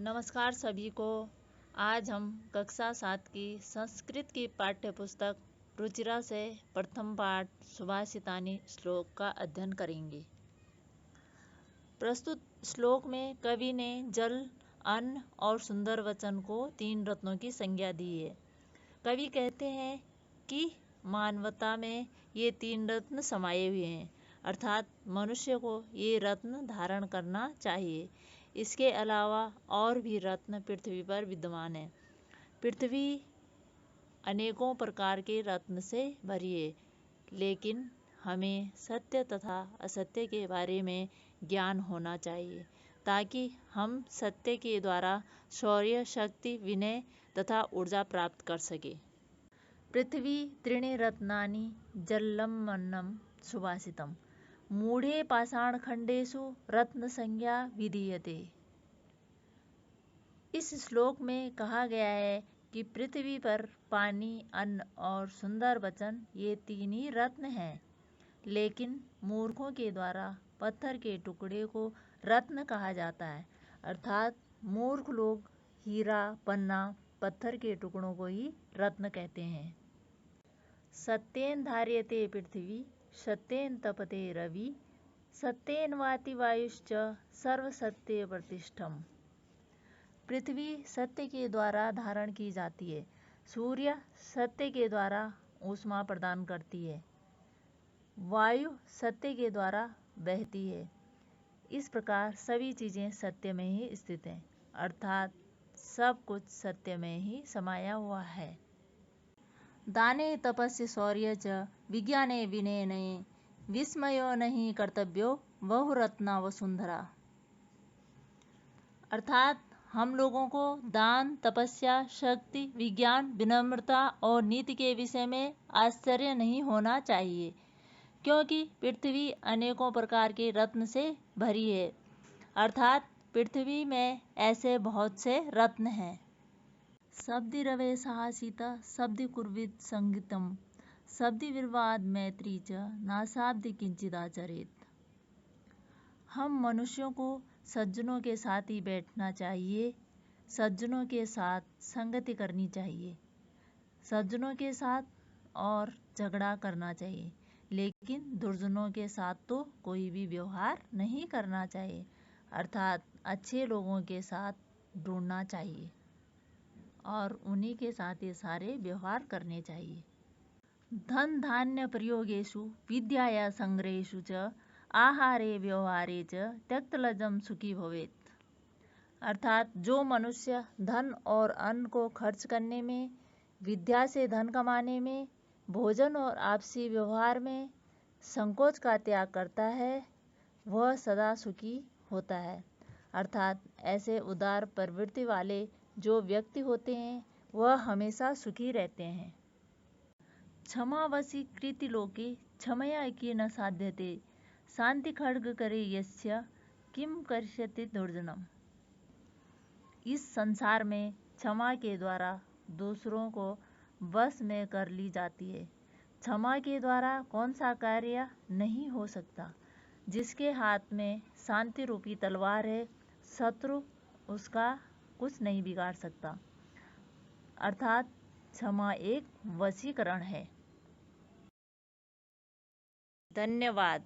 नमस्कार सभी को। आज हम कक्षा 7 की संस्कृत की पाठ्य पुस्तक रुचिरा से प्रथम पाठ सुभाषितानि श्लोक का अध्ययन करेंगे। प्रस्तुत श्लोक में कवि ने जल, अन्न और सुंदर वचन को 3 रत्नों की संज्ञा दी है। कवि कहते हैं कि मानवता में ये 3 रत्न समाये हुए हैं, अर्थात मनुष्य को ये रत्न धारण करना चाहिए। इसके अलावा और भी रत्न पृथ्वी पर विद्यमान है। पृथ्वी अनेकों प्रकार के रत्न से भरी है, लेकिन हमें सत्य तथा असत्य के बारे में ज्ञान होना चाहिए, ताकि हम सत्य के द्वारा शौर्य, शक्ति, विनय तथा ऊर्जा प्राप्त कर सके। पृथ्वी त्रीणि रत्नानि जलमन्नं सुभाषितम् मूढ़े पाषाणखंडेषु रत्न संज्ञा विधीयते। इस श्लोक में कहा गया है कि पृथ्वी पर पानी, अन्न और सुंदर वचन ये 3 ही रत्न हैं, लेकिन मूर्खों के द्वारा पत्थर के टुकड़े को रत्न कहा जाता है। अर्थात मूर्ख लोग हीरा, पन्ना, पत्थर के टुकड़ों को ही रत्न कहते हैं। सत्येन धार्यते पृथ्वी, सत्येन तपते रवि, सत्येन वाति वायुश्च सर्वसत्य प्रतिष्ठम्। पृथ्वी सत्य के द्वारा धारण की जाती है, सूर्य सत्य के द्वारा ऊष्मा प्रदान करती है, वायु सत्य के द्वारा बहती है। इस प्रकार सभी चीज़ें सत्य में ही स्थित हैं, अर्थात सब कुछ सत्य में ही समाया हुआ है। दाने तपस्य शौर्य च विज्ञाने विनयने विस्मयो नहीं कर्तव्यो बहुरत्ना वसुंधरा। अर्थात हम लोगों को दान, तपस्या, शक्ति, विज्ञान, विनम्रता और नीति के विषय में आश्चर्य नहीं होना चाहिए, क्योंकि पृथ्वी अनेकों प्रकार के रत्न से भरी है। अर्थात पृथ्वी में ऐसे बहुत से रत्न हैं। शब्दि रवे साहसिता शब्दि कुर्वित संगीतम शब्दि विवाद मैत्री च नाशाब्दि किंचिदाचरेत। हम मनुष्यों को सज्जनों के साथ ही बैठना चाहिए, सज्जनों के साथ संगति करनी चाहिए, सज्जनों के साथ और झगड़ा करना चाहिए, लेकिन दुर्जनों के साथ तो कोई भी व्यवहार नहीं करना चाहिए। अर्थात अच्छे लोगों के साथ ढूंढना चाहिए और उन्हीं के साथ ये सारे व्यवहार करने चाहिए। धन धान्य प्रयोगेषु विद्याया संग्रहेषु च आहारे व्यवहारे च त्यक्तलज्जं सुखी भवेत्। अर्थात जो मनुष्य धन और अन्न को खर्च करने में, विद्या से धन कमाने में, भोजन और आपसी व्यवहार में संकोच का त्याग करता है, वह सदा सुखी होता है। अर्थात ऐसे उदार प्रवृत्ति वाले जो व्यक्ति होते हैं, वह हमेशा सुखी रहते हैं। क्षमा वशी कृति लोके क्षमया की न साध्यते शांति खड्ग करे यस्य किम करिष्यति दुर्जनम। इस संसार में क्षमा के द्वारा दूसरों को वश में कर ली जाती है। क्षमा के द्वारा कौन सा कार्य नहीं हो सकता। जिसके हाथ में शांति रूपी तलवार है, शत्रु उसका कुछ नहीं बिगाड़ सकता। अर्थात क्षमा एक वशीकरण है। धन्यवाद।